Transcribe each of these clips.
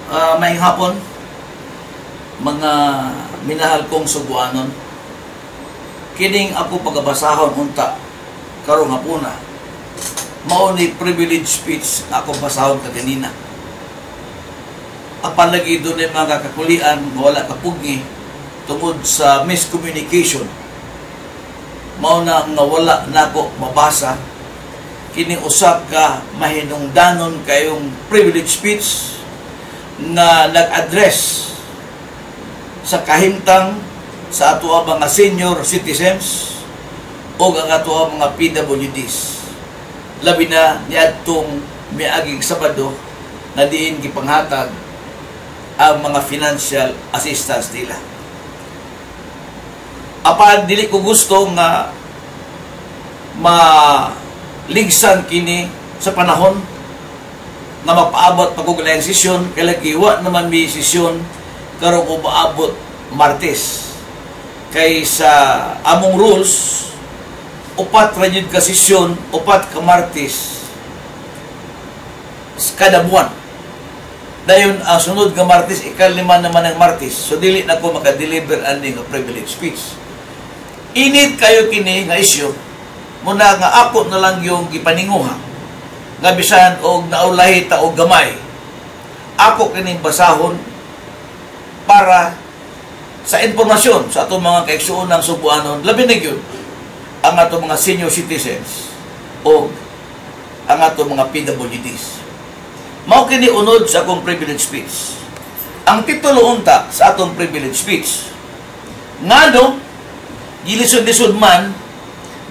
Maayong hapon, mga minahal kong Subuanon. Kining ako pagabasahon unta karong hapuna. Mao ni privilege speech na ako basahon kaganina. Apan lagi doon ay mga kakulian, wala kapugi tungod sa miscommunication. Mao na nga wala na ako mabasa. Kining usa ka mahinungdanon kayong privilege speech na nag-address sa kahimtang sa ato mga senior citizens o ang ato mga PWDs. Labi na niadtong miaging Sabado na diin gipanghatag ang mga financial assistance nila. Apan dili ko gusto nga maligsan kini sa panahon na mapaabot pag-ugnayan sesyon, kaya lagiwa naman may sesyon karong umaabot Martes. Kay sa among rules, upat rayod ka sesyon, upat ka Martes kada buwan. Dayon ang sunod nga Martes, ikalima naman ang Martes. So dili na ko makadeliver ani nga privilege speech. Init kayo kini nga isyu, muna nga ako na lang yung gipaninguha nga bisan og naulahi ta og gamay. Ako kining basahon para sa informasyon sa atong mga kaigsuonang Subuanon, labi na gyud ang atong mga senior citizens o ang atong mga PWDs. Mao kini unod sa akong privilege speech. Ang titulo unta sa atong privilege speech, ngano gilisod-lisod man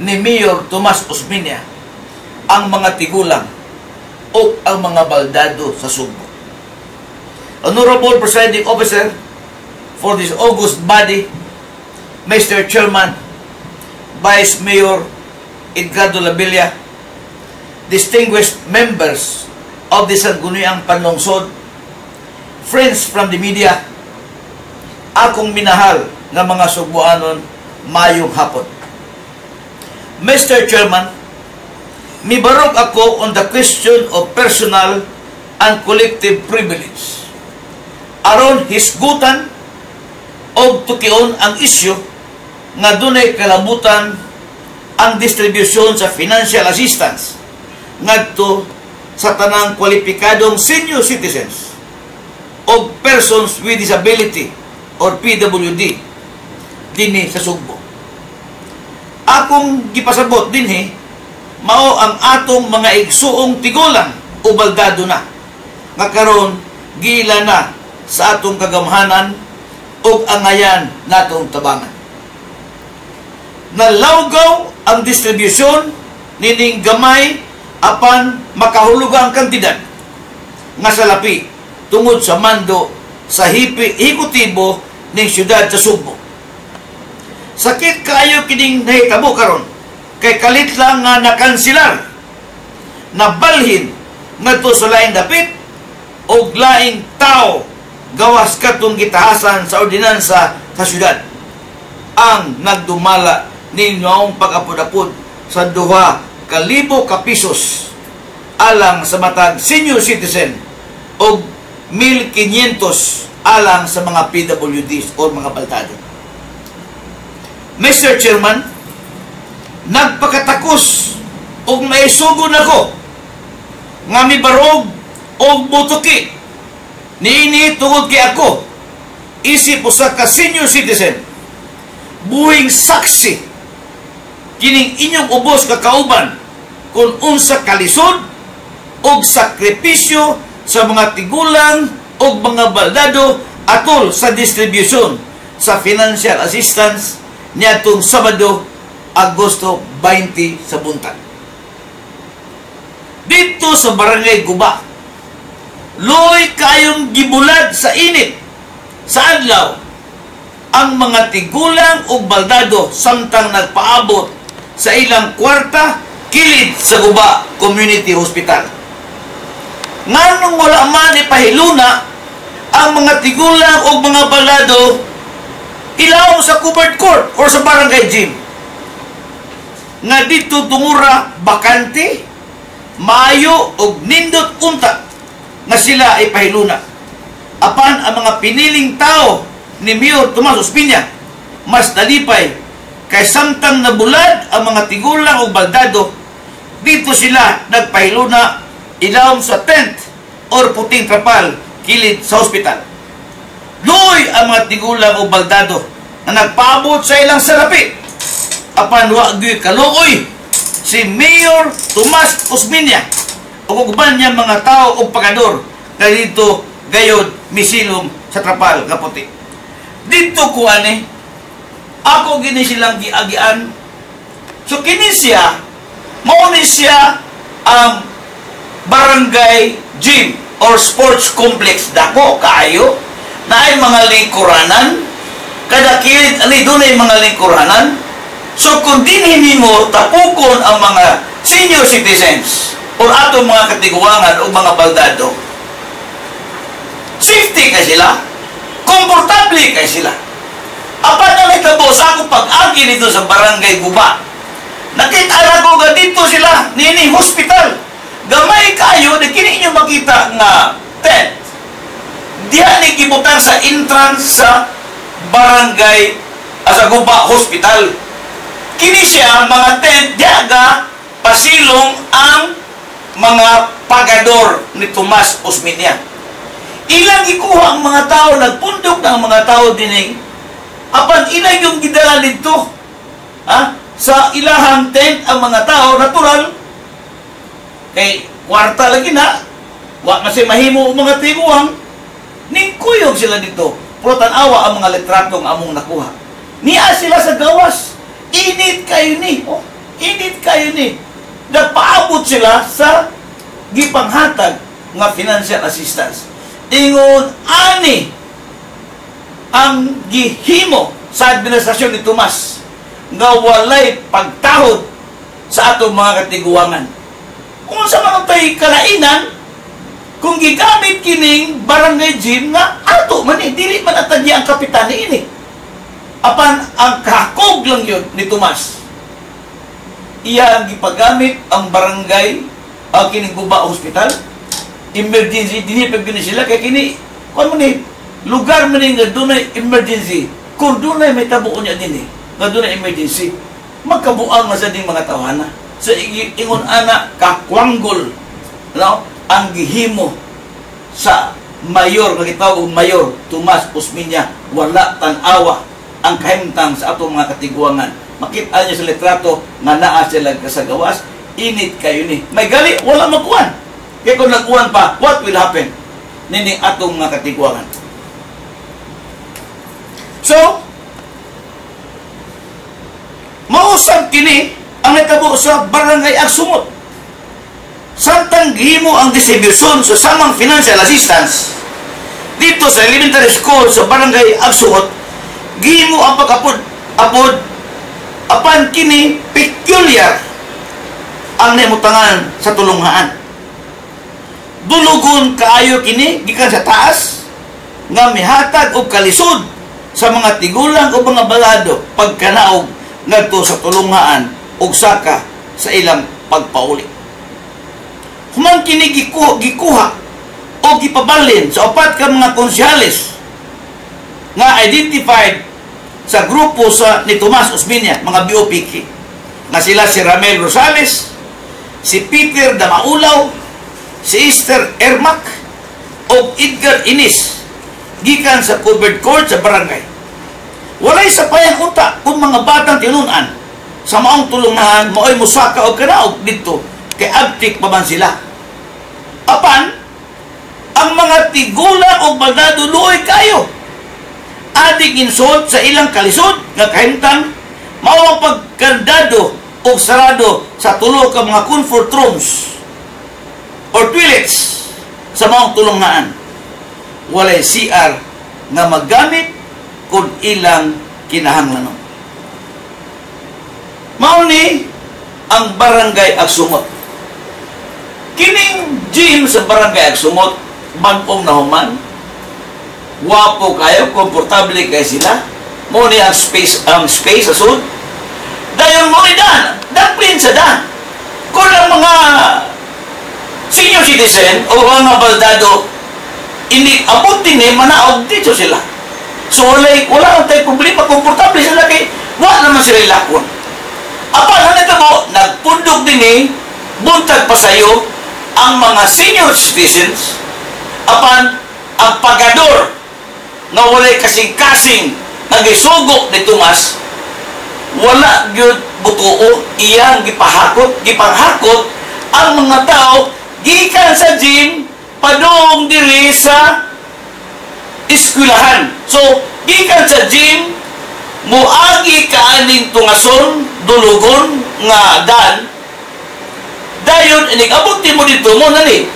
ni Mayor Tomas Osmeña ang mga tigulang o ang mga baldado sa Subo. Honorable Presiding Officer for this august body, Mr. Chairman, Vice Mayor Edgardo Labilla, distinguished members of the Sangguniang Panlungsod, friends from the media, akong minahal ng mga Subuanon, mayong hapon. Mr. Chairman, mibarog ako on the question of personal and collective privilege. Aron hisgutan o tukion ang isyu nga dunay kalabutan ang distribution sa financial assistance ngadto sa tanang kwalipikadong senior citizens o persons with disability or PWD dinhi sa Sugbo. Akong gipasabot dinhi mao ang atong mga igsuong tigulang o baldado na nga karon gila na sa atong kagamhanan ug angayan natong tabangan. Nalawgaw ang distribusyon nining gamay apan makahulugang kantidad nga salapi tungod sa mando sa hikutibo ning syudad sa Subo. Sakit kaayo kining nahitabo karon kay kalit lang nga nakansilar, nabalhin ngadto sa laing dapit o laing tao gawas katong gitahasan sa ordinansa sa syudad ang nagdumala ninyong pag-apod-apod sa 2,000 ka pisos alang sa matag senior citizen o 1,500 alang sa mga PWDs o mga baltado. Mr. Chairman, nagpakatakos og maisugon ako nga mibarog og butuki niini tungod kay ako isip usa ka senior citizen buhing saksi kining inyong ubos ka kauban kung unsa kalisod og sakripisyo sa mga tigulang og mga baldado atol sa distribution sa financial assistance niadtong Sabado Agosto 20 sa buntag. Dito sa Barangay Guba, luoy kayong gibulad sa init sa adlaw ang mga tigulang o baldado samtang nagpaabot sa ilang kwarta kilid sa Guba Community Hospital. Nganong wala man ipahiluna ang mga tigulang o mga baldado ilaw sa covered court o sa barangay gym nga dito tungura bakante maayo og nindot unta nga sila ay pahiluna. Apan ang mga piniling tao ni Mayor Tomas Ospinia mas nalipay kay samtang nabulad ang mga tigulang o baldado, dito sila nagpahiluna ilawom sa tent or puting trapal kilid sa ospital. Luoy ang mga tigulang o baldado na nagpaabot sa ilang salapi. Apan wagyoy kaluoy si Mayor Tomas Ospinia o uban niya mga tao o pagador na dito gayod misilom sa trapal nga puti. Dito ko ani ako gini silang giagian. So kini siya mao ni siya ang barangay gym or sports complex dako kaayo na ay mga lingkuranan kada kilid ani dunay mga lingkuranan. So kung dinhi mo tapukon ang mga senior citizens or ato mga katiguangan o mga baldado, safety kay sila, komportable kay sila. Apan na nagtabo sa ako pag-agi dito sa barangay Guba. Nakita ko nga dito sila, nini hospital. Gamay kayo, na kini inyo makita nga tent. Diyan ni kibutan sa entrance sa barangay sa Guba Hospital. Kini siya mga tent, diyaga pasilong ang mga pagador ni Tomas Ospinia. Ilang ikuha ang mga tao, nagpundok ng mga tao dining apan ilang yung gidala dito sa ilahang tent ang mga tao, natural kay kwarta lagi na wa masay mahimo mga tiguang ningkuyog sila dito pero tanawa ang mga litratong among nakuha niya sila sa gawas. Init kayo ni init kayo ni napaabot sila sa gipanghatag nga financial assistance. Ingon ani ang gihimo sa administrasyon ni Tomas nga walay pagtahod sa atong mga katiguangan. Kung sa mga tay kalainan, kung gigamit kining barangay gym nga ato man dili man atadya ang kapitan ni ini. Apan ang kakog lang yun ni Tomas. Iya ang gipagamit ang barangay kining Guba Hospital. Emergency dinhi pag sila kay kini kon man ni lugar man nga dunay emergency. Kung dunay may tabuon niya din nga dunay emergency, magkabuang nga sa ding mga tawhana. Sa ingon ana kakwanggol ang gihimo sa mayor nga gitawag Mayor Tomas Ospinia. Wala tan-awa ang kahimtang sa atong mga katiguangan. Makita niya sa litrato nga naa sila sa gawas. Init kayo ni may gali wala makuan. Kaya kung nagkuhan pa, what will happen nining atong mga katiguangan? So, mausap kini ang natabo sa barangay Agsumot. Samtang gihimo ang distribution sa samang financial assistance dito sa elementary school sa barangay Agsumot, gihimo ang pag-apod apan kini peculiar ang namutangan sa tulunghaan. Dulugon kaayo kini gikan sa taas nga mihatag og kalisod sa mga tigulang o mga balado pagkanaog ngadto sa tulunghaan og saka sa ilang pagpauli. Human kini gikuha o gipabalin sa upat ka mga konsyales nga identified sa grupo sa ni Tomas Ospinia, mga BOPK, nga sila si Ramel Rosales, si Peter Damaulaw, si Esther Ermac o Edgar Inis gikan sa covered court sa barangay. Walay sapayan uta kung mga batang tinunan sa maong tulungan maoy musaka o kanaog dito kay abtik pa man sila. Apan ang mga tigulang o baldado luoy kayo adik insult sa ilang kalisod nga kahimtang mao ang pagkandado o sarado sa tulo ka mga comfort rooms or toilets sa maong tulungan. Walay CR nga maggamit kung ilang kinahanglanon. Mao ni ang barangay Agsumot. Kining gym sa barangay Agsumot, bagong nahuman, wapo kayo, komportable kayo sila, mo ni ang space asud. Dayon mo ni dan, daplin sa dan. Kung ang mga senior citizen o mga baldado Ini abot din manaog dito sila. So wala ang tayong problema, komportable sila kay wala naman sila ilakon. Apan ano mo, nagpundog din buntag pa sayo ang mga senior citizens, apan ang pagador na walay kasing-kasing nagisugo ni Tomas, wala gyud butuo iyang gipanghakot ang mga tao gikan sa gym padung diri sa eskwelahan. So gikan sa gym muagi kaaning tungason dulugon nga dan dayon inig abot mo dito mo nani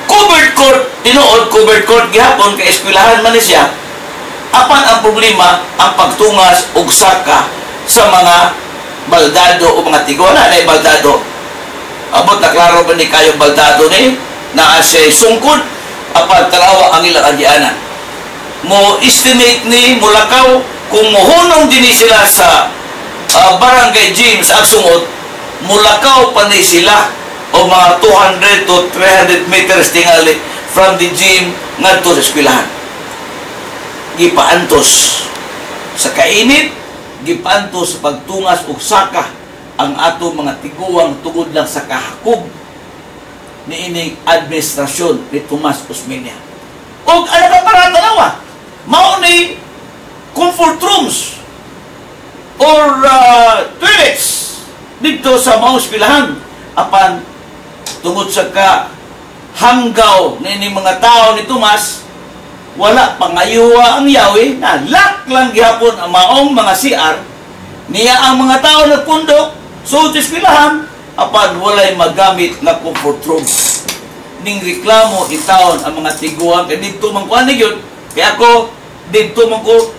covered court, tinuod covered court gihapon kay eskwelahan man ni siya. Apan ang problema ang pagtungas og saka sa mga baldado o mga tigona na baldado. Abot na klaro ba ni kayo baldado ni na siya sungkod apan tarawa ang ilang agianan. Mo estimate ni mulakaw kung mohunong din sila sa barangay gym sa Agsungod, mulakaw pa ni sila o mga 200 to 300 meters tingali from the gym ngadto sa eskwelahan. Gipaantos sa kainit, gipaantos sa pagtungas og saka ang ato mga tiguang tungod lang sa kahakog ni ining administrasyon ni Tomas Osmeña. Og ano ka para tanawa? Mao ni comfort rooms or toilets dito sa mga eskwelahan apan tungod sa hanggaw na ining mga tao ni Tomas, wala pangayuwa ang yawi na lock lang gihapon ang maong mga CR niya ang mga tao nagpundok so eskwelahan apan walay magamit na comfort room. Ning reklamo itawon ang mga tiguan kay dito man kuan gyud kaya ako dito man ko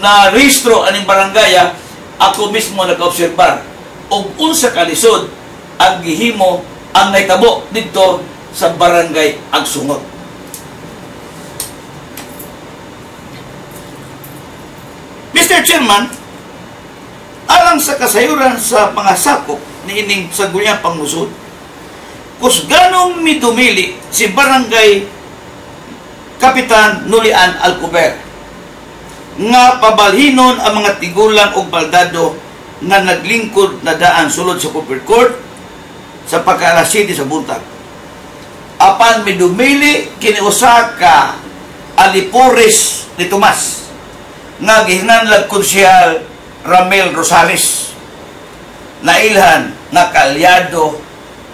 na rehistro aning barangaya ako mismo nag-obserbar og unsa ka lisod ang gihimo ang naitabo dito sa barangay Agsungod. Mr. Chairman, alang sa kasayuran sa mga sakop ni ining sa Guyang Pangmusod, kus ganong midumili si Barangay Kapitan Nulian Alcover nga pabalhinon ang mga tigulang o baldado nga naglingkod na daan sulod sa Cooper Court sa pagkaalasidi sa buntag. Apan midumili kiniusa ka alipores ni Tomas nga gihinanlag konsyal Ramel Rosales na ilhan na kalyado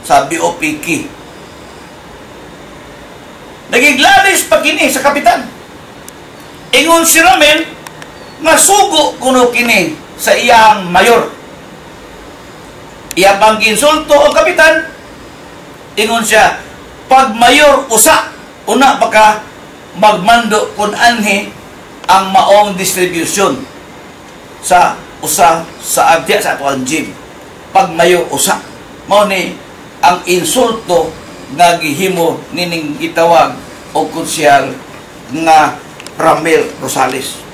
sa BOPK. Nagiglalis pa kini sa kapitan. Ingon si Ramel nga sugo kuno kini sa iyang mayor. Iya bang ginsulto ang kapitan, ingon siya, pag mayor usa, una baka magmando kung anhi ang maong distribution sa usa sa abdiya sa atuang gym. Pag mayor usa, mao ni ang insulto nga gihimo nining gitawag o konsyal nga Ramel Rosales.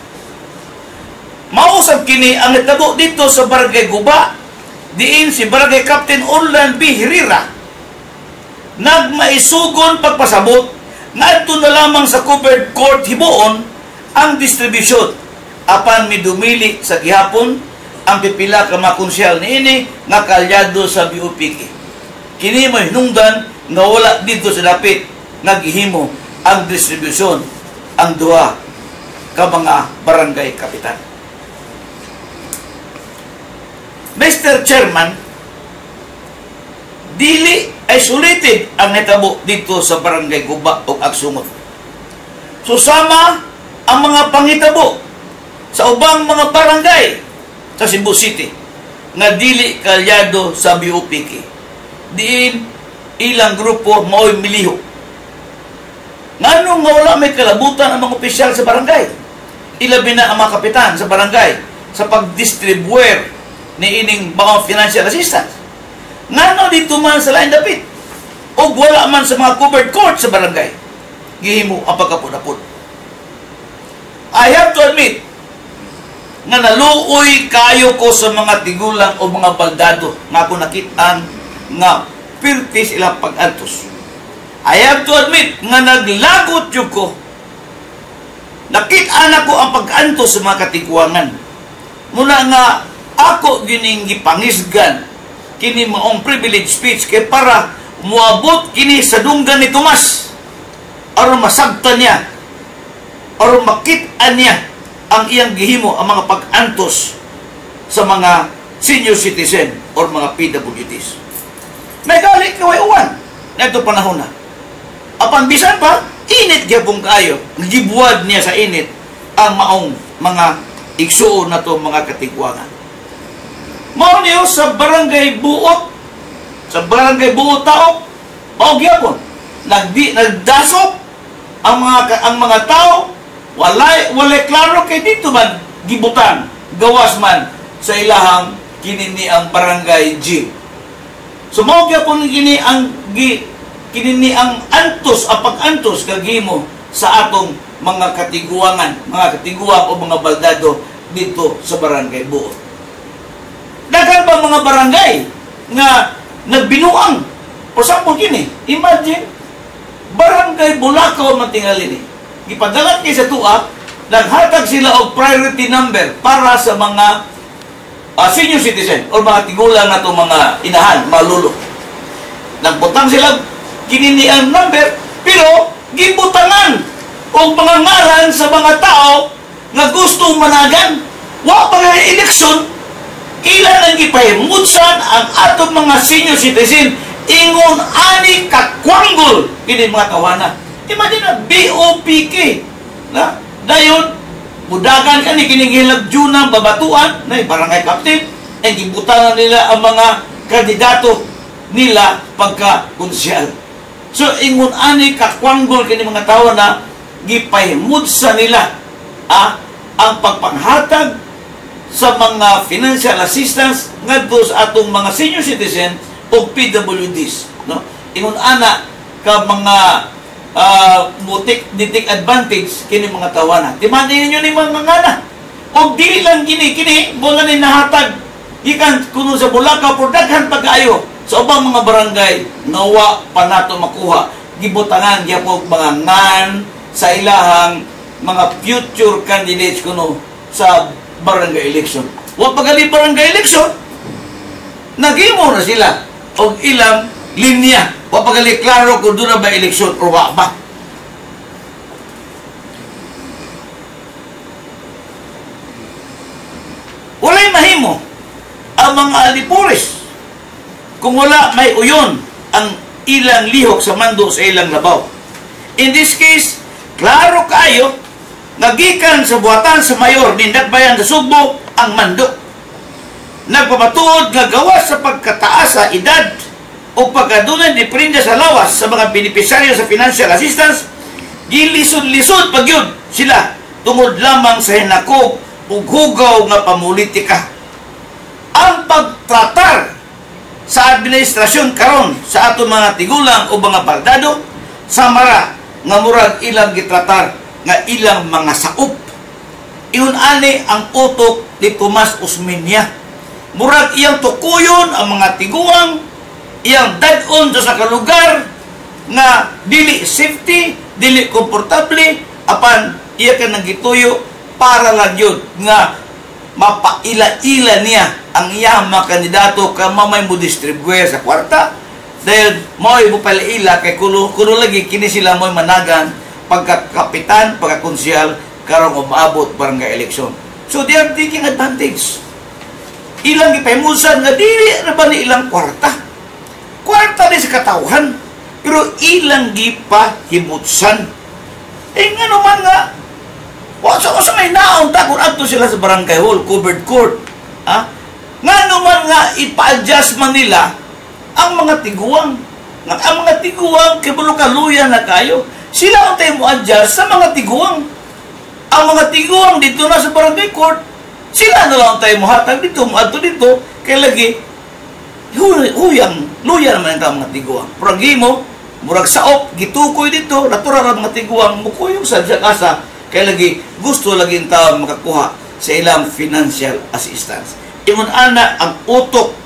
Mausab kini ang natabo dito sa Barangay Guba, diin si Barangay Captain Orlan B. Herrera nagmaisugon pagpasabot ngadto na lamang sa covered court hibuon ang distribusyon apan midumili sa gihapon ang pipila ka mga konsyal niini nga kalyado sa BOPK. Kini mo hinungdan nga wala dito sa dapit nga gihimo ang distribusyon ang duha ka mga barangay kapitan. Mr. Chairman, dili isolated ang natabo dito sa Barangay Guba o Agsungod. Susama ang mga pangitabo sa ubang mga barangay sa Cebu City nga dili kalyado sa BOPK. Diin ilang grupo mao'y miliho. Ngano nga wala may kalabutan ang mga opisyal sa barangay? Ilabi na ang mga kapitan sa barangay sa pag-distribuer ni ining mga financial assistance. Ngano dito man sa lain dapit o wala man sa mga covered court sa barangay gihimo ang pagkapudapod. I have to admit nga naluoy kayo ko sa mga tigulang o mga baldado nga ako nakitaan nga pirtis ilang pag-antos. I have to admit nga naglagot yung ko Nakita na ko ang pag-antos sa mga katigwangan. Muna nga ako gining gipangisgan kini maong privilege speech kay para muabot kini sa dunggan ni Tomas aron masabtan niya aron makita niya ang iyang gihimo ang mga pag-antos sa mga senior citizen or mga PWDs. May galit kaway uwan na ito panahon na. Apan bisan pa, init gyapon kayo, nagibuwad niya sa init ang maong mga igsuon na to mga katigwangan. Mao niyo sa barangay Buot, sa barangay Buot Taok, mao gyapon nagdasop ang mga tao walay klaro kay dito man gibutan gawas man sa ilahang kinini ang barangay G. So mao gyapon kini ang antos ang pag-antos kagimo sa atong mga katiguangan, mga katiguang o mga baldado dito sa barangay Buot. Dagan ba mga barangay nga nagbinuang? For example, kini, imagine, barangay Bulacau matingali ni. Ipadalat niya sa tuwa, naghatag sila og priority number para sa mga senior citizen o mga tigulang na itong mga inahan, mga lulo. Nagbutang sila kinini ang number, pero gibutangan o pangangalan sa mga tao na gusto managan. Wa pa nga eleksyon, ilan ang ipahimutsan ang atong mga senior citizen ingon ani kakwanggol kini mga tawana. Imagine na BOPK na dayon budagan kani kining hilagjunan babatuan na barangay captain ang gibutangan nila ang mga kandidato nila pagka konsyal. So ingon ani kakwanggol kini mga tawana gipahimutsan nila ang pagpanghatag sa mga financial assistance ngadto sa atong mga senior citizen o PWDs, no? Ingon ana ka mga mutik advantage kini mga tawana. Timanin ninyo ni mga ngana. Og dili lang kini bola ni nahatag gikan kuno sa Bulacau production pag-ayo sa ubang mga barangay nawa pa nato makuha gibutangan gyapon mga ngan sa ilahang mga future candidates kuno sa barangay election. Wa pagali barangay election, nagimo na sila og ilang linya. Wa pagali klaro kung doon na ba election o wa ba. Walay mahimo ang mga alipores kung wala may uyon ang ilang lihok sa mando sa ilang labaw. In this case, klaro kayo nagikan sa buhatan sa mayor nindagbayan sa Sugbo ang mando. Nagpamatuod nga gawas sa pagkataas sa edad o pagkadunan di prinda sa lawas sa mga benepisaryo sa financial assistance, gilisod-lisod pagyud sila tungod lamang sa hinakog ug hugaw nga pamulitika. Ang pagtratar sa administrasyon karon sa ato mga tigulang o mga baldado samara nga murag ilang gitratar nga ilang mga saup. Iyon ani ang utok ni Tomas Osmeña. Murag iyang tukuyon ang mga tiguang, iyang dad-on sa kalugar nga dili safety, dili komportable, apan iya ka nang gituyo para lang yun nga mapaila-ila niya ang iyang mga kandidato ka mamay mo distribuye sa kwarta dahil mo'y mupalaila kay kuno lagi kini sila mo'y managan pagkakapitan, pagkakonsyal, karong umaabot barangay election. So they are taking advantage. Ilang ipahimusan nga dili na ba ni ilang kwarta? Kwarta din sa katawhan, pero ilang gipahimutsan. Nga naman nga, sa may naon takot ato sila sa barangay hall, covered court. Nga naman nga, ipa-adjust man nila ang mga tiguang. Ang mga tiguang, kibulukaluyan na kayo. Sila ang tayo mo-adjust sa mga tiguang. Ang mga tiguang dito na sa barangay court, sila na lang tayo mo-hatag dito, mo-adto dito, kaya lagi, luya naman ang mga tiguang. Puragi mo, murag saop, gitukoy dito, natural ang mga tiguang, mukuyong sa kasa, kaya lagi, gusto lagi ang tao makakuha sa ilang financial assistance. Ingon ana ang utok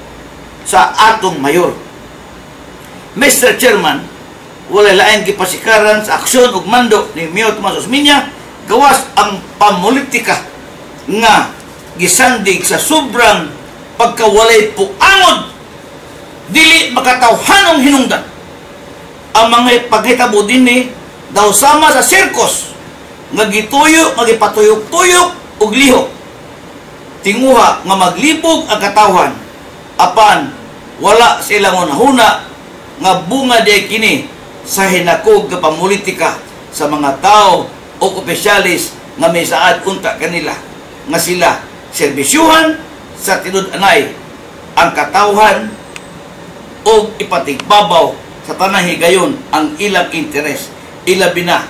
sa atong mayor. Mr. Chairman, wala laing gipasikaran sa aksyon ug mando ni Mayor Tomas Osmeña gawas ang pamulitika nga gisandig sa sobrang pagkawalay puangod, dili makatawhanong hinungdan. Ang mga paghitabo dinhi daw sama sa sirkos nga gituyo, nga gipatuyok-tuyok og lihok. Tinguha nga maglibog ang katawhan apan wala silang hunahuna nga bunga di kini sa hinakog nga pamulitika sa mga tao o opisyalis nga may saad unta kanila nga sila serbisyuhan sa tinud-anay ang katawhan o ipatigbabaw sa tanang higayon ang ilang interes, ilabi na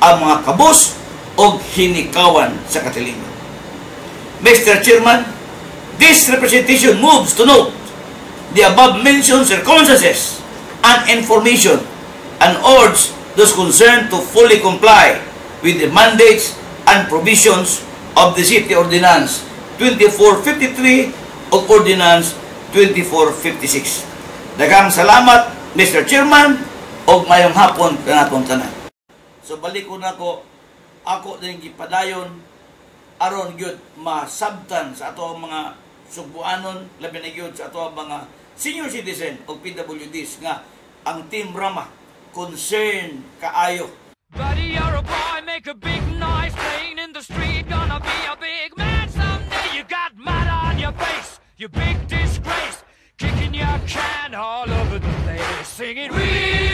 ang mga kabus o hinikawan sa katilingan. Mr. Chairman, this representation moves to note the above-mentioned circumstances and information and urge those concerned to fully comply with the mandates and provisions of the City Ordinance 2453 o Ordinance 2456. Daghang salamat, Mr. Chairman, o mayong hapon ka natong tanan. So balik ko na ako din gipadayon aron gyud masabtan sa ato mga subuanon, labi na gyud sa ato mga senior citizen o PWDs nga ang Team Rama concern kaayo. Buddy, you're a boy, make a big noise, playing in the street, gonna be a big man someday. You got mud on your face, you big disgrace, kicking your can all over the place, singing, we